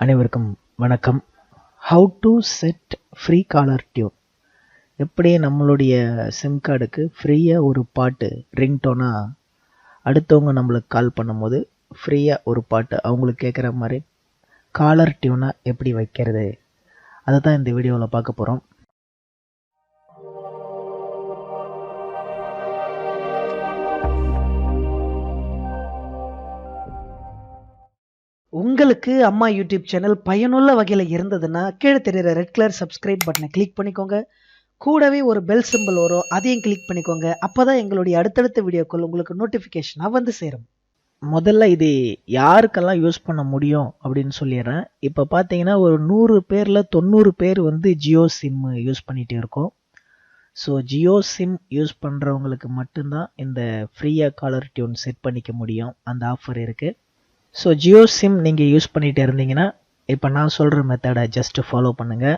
அனைவருக்கும் வணக்கம். How to set free caller tune. எப்படி நம்மளுடைய சிம் கார்டுக்கு ஃப்ரீயாக ஒரு பாட்டு ரிங்டோனாக அடுத்தவங்க நம்மளுக்கு கால் பண்ணும்போது ஃப்ரீயாக ஒரு பாட்டு அவங்களுக்கு கேட்குற மாதிரி காலர் டியூனாக எப்படி வைக்கிறது, அதை தான் இந்த வீடியோவில் பார்க்க போகிறோம். உங்களுக்கு அம்மா யூடியூப் சேனல் பயனுள்ள வகையில் இருந்ததுன்னா கீழே தெரியுற ரெட் கலர் சப்ஸ்கிரைப் பட்டனை கிளிக் பண்ணிக்கோங்க. கூடவே ஒரு பெல் சிம்பிள் வரும், அதையும் கிளிக் பண்ணிக்கோங்க. அப்போ தான் எங்களுடைய அடுத்தடுத்த வீடியோக்கள் உங்களுக்கு நோட்டிஃபிகேஷனாக வந்து சேரும். முதல்ல இது யாருக்கெல்லாம் யூஸ் பண்ண முடியும் அப்படின்னு சொல்லிடுறேன். இப்போ பார்த்தீங்கன்னா ஒரு 100 பேரில் 90 பேர் வந்து ஜியோ சிம் யூஸ் பண்ணிகிட்டே இருக்கோம். ஸோ ஜியோ சிம் யூஸ் பண்ணுறவங்களுக்கு மட்டும்தான் இந்த ஃப்ரீயாக காலர் டியூன் செட் பண்ணிக்க முடியும். அந்த ஆஃபர் இருக்குது. ஸோ ஜியோ சிம் நீங்கள் யூஸ் பண்ணிகிட்டே இருந்தீங்கன்னா இப்போ நான் சொல்கிற மெத்தடை ஜஸ்ட்டு ஃபாலோ பண்ணுங்கள்.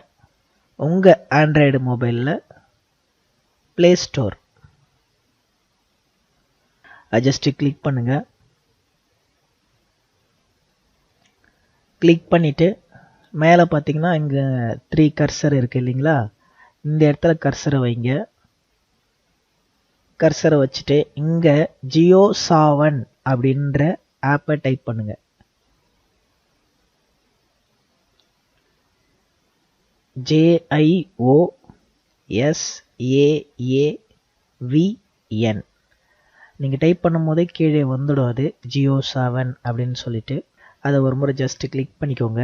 உங்கள் ஆண்ட்ராய்டு மொபைலில் ப்ளே ஸ்டோர் ஜஸ்ட்டு கிளிக் பண்ணுங்கள். கிளிக் பண்ணிவிட்டு மேலே பார்த்தீங்கன்னா இங்கே 3 கர்சர் இருக்குது இல்லைங்களா, இந்த இடத்துல கர்சரை வைங்க. கர்சரை வச்சுட்டு இங்கே ஜியோ சாவன் அப்படின்ற ஆப்பை டைப் பண்ணுங்க. JIOSAAVN. நீங்கள் டைப் பண்ணும் போதே கீழே வந்துடும் அது ஜியோ சாவன் அப்படின்னு சொல்லிட்டு. அதை ஒரு முறை ஜஸ்ட் கிளிக் பண்ணிக்கோங்க.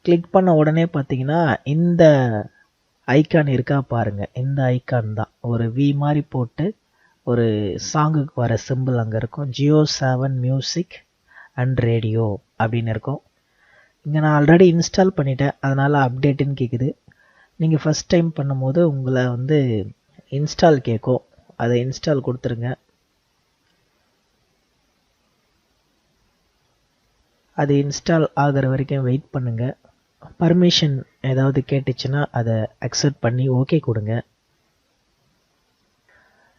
கிளிக் பண்ண உடனே பார்த்தீங்கன்னா இந்த ஐக்கான் இருக்கா பாருங்கள். இந்த ஐக்கான் தான் ஒரு வி மாதிரி போட்டு ஒரு சாங்குக்கு வர சிம்பிள் அங்கே இருக்கும். Jio Saavn music and radio அப்படின்னு இருக்கும். இங்கே நான் ஆல்ரெடி இன்ஸ்டால் பண்ணிட்டேன், அதனால் அப்டேட்டுன்னு கேட்குது. நீங்கள் ஃபஸ்ட் டைம் பண்ணும்போது உங்களை வந்து இன்ஸ்டால் கேட்கும், அதை இன்ஸ்டால் கொடுத்துருங்க. அது இன்ஸ்டால் ஆகிற வரைக்கும் வெயிட் பண்ணுங்கள். பர்மிஷன் ஏதாவது கேட்டுச்சுன்னா அதை அக்செப்ட் பண்ணி ஓகே கொடுங்க.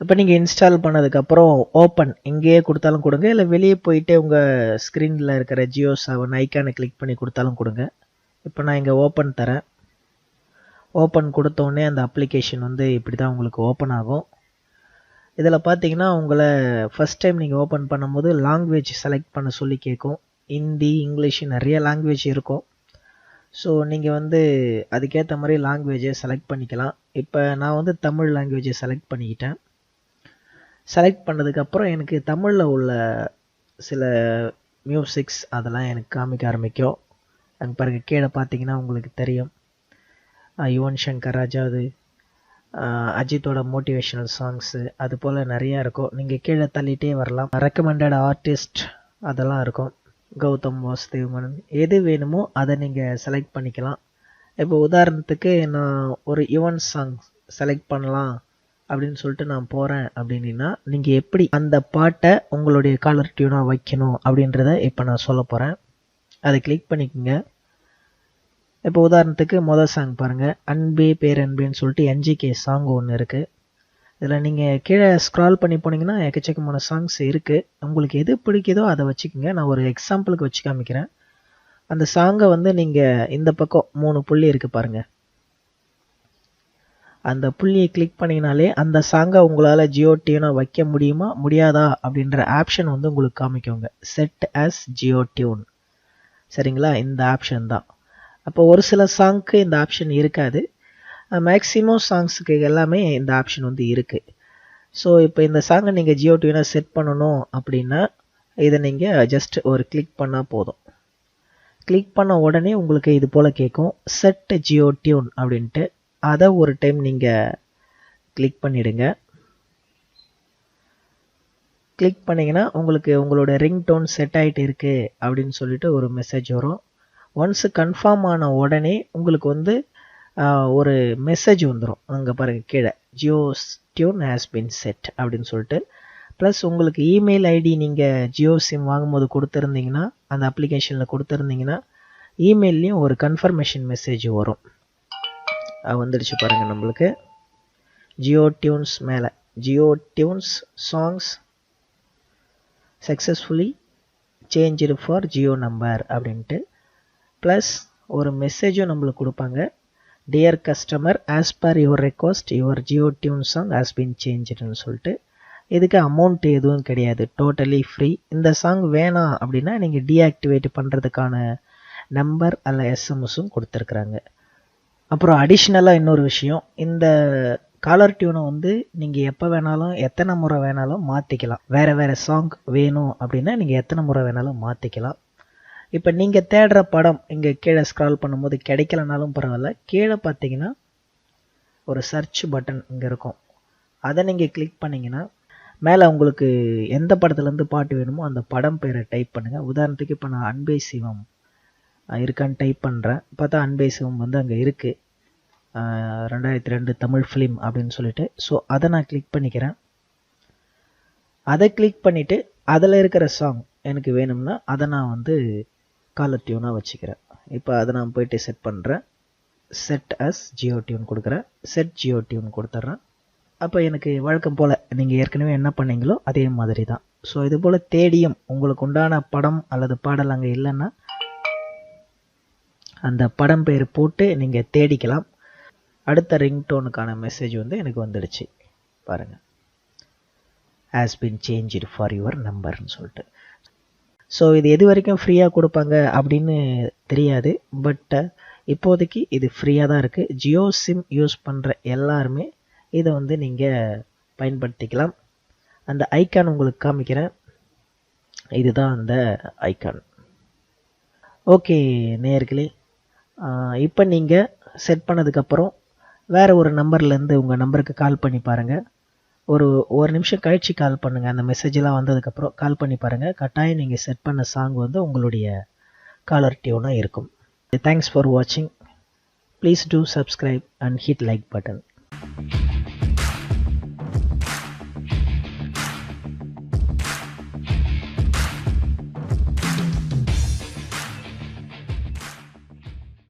இப்போ நீங்கள் இன்ஸ்டால் பண்ணதுக்கப்புறம் ஓப்பன் இங்கேயே கொடுத்தாலும் கொடுங்க, இல்லை வெளியே போயிட்டு உங்கள் ஸ்க்ரீனில் இருக்கிற ஜியோ சாவன் ஐக்கானை கிளிக் பண்ணி கொடுத்தாலும் கொடுங்க. இப்போ நான் இங்கே ஓப்பன் தரேன். ஓப்பன் கொடுத்தோடனே அந்த அப்ளிகேஷன் வந்து இப்படி தான் உங்களுக்கு ஓப்பன் ஆகும். இதில் பார்த்தீங்கன்னா உங்களை ஃபஸ்ட் டைம் நீங்கள் ஓப்பன் பண்ணும்போது லாங்குவேஜ் செலக்ட் பண்ண சொல்லி கேட்கும். ஹிந்தி, இங்கிலீஷ் நிறைய லாங்குவேஜ் இருக்கும். ஸோ நீங்கள் வந்து அதுக்கேற்ற மாதிரி லாங்குவேஜை செலக்ட் பண்ணிக்கலாம். இப்போ நான் வந்து தமிழ் லாங்குவேஜை செலக்ட் பண்ணிக்கிட்டேன். செலக்ட் பண்ணதுக்கப்புறம் எனக்கு தமிழில் உள்ள சில மியூசிக்ஸ் அதெல்லாம் எனக்கு காமிக்க ஆரம்பிக்கும். அங்கே பாருங்க, கீழே பார்த்தீங்கன்னா உங்களுக்கு தெரியும் யுவன் சங்கர் ராஜாது, அஜித்தோட மோட்டிவேஷனல் சாங்ஸு, அது போல் நிறையா இருக்கும். நீங்கள் கீழே தள்ளிகிட்டே வரலாம். ரெக்கமெண்டட் ஆர்டிஸ்ட் அதெல்லாம் இருக்கும். கௌதம் வாசுதேவ் மேனன், எது வேணுமோ அதை நீங்கள் செலக்ட் பண்ணிக்கலாம். இப்போ உதாரணத்துக்கு நான் ஒரு யுவன் சாங் செலக்ட் பண்ணலாம் அப்படின்னு சொல்லிட்டு நான் போகிறேன் அப்படின்னா நீங்கள் எப்படி அந்த பாட்டை உங்களுடைய காலர் டியூனாக வைக்கணும் அப்படின்றத இப்போ நான் சொல்ல போகிறேன். அதை கிளிக் பண்ணிக்கோங்க. இப்போ உதாரணத்துக்கு மொதல் சாங் பாருங்கள், அன்பே பேரன்பேன்னு சொல்லிட்டு NGK சாங் ஒன்று இருக்குது. இதில் நீங்கள் கீழே ஸ்க்ரால் பண்ணி போனீங்கன்னா எக்கச்சக்கமான சாங்ஸ் இருக்குது. உங்களுக்கு எது பிடிக்குதோ அதை வச்சுக்கோங்க. நான் ஒரு எக்ஸாம்பிளுக்கு வச்சு காமிக்கிறேன். அந்த சாங்கை வந்து நீங்கள் இந்த பக்கம் 3 புள்ளி இருக்குது பாருங்கள், அந்த புள்ளியை கிளிக் பண்ணிங்கனாலே அந்த சாங்கை உங்களால் ஜியோ டியூனாக வைக்க முடியுமா முடியாதா அப்படின்ற ஆப்ஷன் வந்து உங்களுக்கு காமிக்கோங்க. செட் ஆஸ் ஜியோ டியூன், சரிங்களா? இந்த ஆப்ஷன் தான். அப்போ ஒரு சில சாங்க்கு இந்த ஆப்ஷன் இருக்காது, மேக்ஸிமம் சாங்ஸுக்கு எல்லாமே இந்த ஆப்ஷன் வந்து இருக்குது. ஸோ இப்போ இந்த சாங்கை நீங்கள் ஜியோ டியூனாக செட் பண்ணணும் அப்படின்னா இதை நீங்கள் ஜஸ்ட் ஒரு கிளிக் பண்ணால் போதும். கிளிக் பண்ண உடனே உங்களுக்கு இது போல் கேட்கும் செட் ஜியோ டியூன் அப்படின்ட்டு. அதை ஒரு டைம் நீங்கள் கிளிக் பண்ணிவிடுங்க. கிளிக் பண்ணிங்கன்னா உங்களுக்கு உங்களோட ரிங்டோன் செட் ஆகிட்டு இருக்குது அப்படின்னு சொல்லிட்டு ஒரு மெசேஜ் வரும். ஒன்ஸ் கன்ஃபார்ம் ஆன உடனே உங்களுக்கு வந்து ஒரு மெசேஜ் வந்துடும். அங்கே பாருங்கள் கீழே Jio tune has pin set அப்படின்னு சொல்லிட்டு. ப்ளஸ் உங்களுக்கு இமெயில் ஐடி நீங்கள் ஜியோ சிம் வாங்கும்போது கொடுத்துருந்தீங்கன்னா, அந்த அப்ளிகேஷனில் கொடுத்துருந்தீங்கன்னா இமெயிலையும் ஒரு கன்ஃபர்மேஷன் மெசேஜ் வரும். வந்துடுச்சு பாருங்கள் நம்மளுக்கு ஜியோ டியூன்ஸ் மேலே, Jio tunes songs successfully changed for Jio number அப்படின்ட்டு ப்ளஸ் ஒரு மெசேஜும் நம்மளுக்கு கொடுப்பாங்க. Dear customer, as per your request your Jio tune song has been சேஞ்சுன்னு சொல்லிட்டு. இதுக்கு அமௌண்ட் எதுவும் கிடையாது, டோட்டலி ஃப்ரீ. இந்த சாங் வேணாம் அப்படின்னா நீங்கள் டீஆக்டிவேட் பண்ணுறதுக்கான நம்பர் அல்ல எஸ்எம்எஸும் கொடுத்துருக்குறாங்க. அப்புறம் அடிஷ்னலாக இன்னொரு விஷயம், இந்த காலர் டியூனை வந்து நீங்கள் எப்போ வேணாலும் எத்தனை முறை வேணாலும் மாற்றிக்கலாம். வேறு வேறு சாங் வேணும் அப்படின்னா நீங்கள் எத்தனை முறை வேணாலும் மாற்றிக்கலாம். இப்போ நீங்கள் தேடுற படம் இங்கே கீழே ஸ்க்ரால் பண்ணும்போது கிடைக்கலனாலும் பரவாயில்ல, கீழே பார்த்தீங்கன்னா ஒரு சர்ச் பட்டன் இங்கே இருக்கும். அதை நீங்கள் கிளிக் பண்ணிங்கன்னா மேலே உங்களுக்கு எந்த படத்துலேருந்து பாட்டு வேணுமோ அந்த படம் பேரை டைப் பண்ணுங்கள். உதாரணத்துக்கு இப்போ நான் அன்பே சிவம் இருக்கான்னு டைப் பண்ணுறேன். பார்த்தா அன்பே சிவம் வந்து அங்கே இருக்குது, 2002 தமிழ் ஃபிலிம் அப்படின்னு சொல்லிட்டு. ஸோ அதை நான் கிளிக் பண்ணிக்கிறேன். அதை கிளிக் பண்ணிவிட்டு அதில் இருக்கிற சாங் எனக்கு வேணும்னா அதை நான் வந்து காலர் டியூனாக வச்சுக்கிறேன். இப்போ அதை நான் போயிட்டு செட் பண்ணுறேன். செட் அஸ் ஜியோ டியூன் கொடுக்குறேன். செட் ஜியோ டியூன் கொடுத்துட்றேன். அப்போ எனக்கு வழக்கம் போல் நீங்கள் ஏற்கனவே என்ன பண்ணீங்களோ அதே மாதிரி தான். ஸோ இது போல் தேடியும் உங்களுக்கு உண்டான படம் அல்லது பாடல் அங்கே இல்லைன்னா அந்த படம் பேர் போட்டு நீங்கள் தேடிக்கலாம். அடுத்த ரிங்டோனுக்கான மெசேஜ் வந்து எனக்கு வந்துடுச்சு பாருங்கள், has been changed for your நம்பர்னு சொல்லிட்டு. ஸோ இது எது வரைக்கும் ஃப்ரீயாக கொடுப்பாங்க அப்படின்னு தெரியாது, பட் இப்போதைக்கு இது ஃப்ரீயாக தான் இருக்குது. ஜியோ சிம் யூஸ் பண்ணுற எல்லாருமே இதை வந்து நீங்கள் பயன்படுத்திக்கலாம். அந்த ஐக்கான் உங்களுக்கு காமிக்கிறேன், இதுதான் அந்த ஐக்கான். ஓகே நேயர்களே, இப்போ நீங்கள் செட் பண்ணதுக்கப்புறம் வேறு ஒரு நம்பர்லேருந்து உங்கள் நம்பருக்கு கால் பண்ணி பாருங்கள். ஒரு நிமிஷம் கழிச்சு கால் பண்ணுங்கள். அந்த மெசேஜெலாம் வந்ததுக்கப்புறம் கால் பண்ணி பாருங்கள். கட்டாயம் நீங்கள் செட் பண்ண சாங் வந்து உங்களுடைய காலர் டியூனாக இருக்கும். தேங்க்ஸ் ஃபார் வாட்சிங். Please do subscribe and hit like button.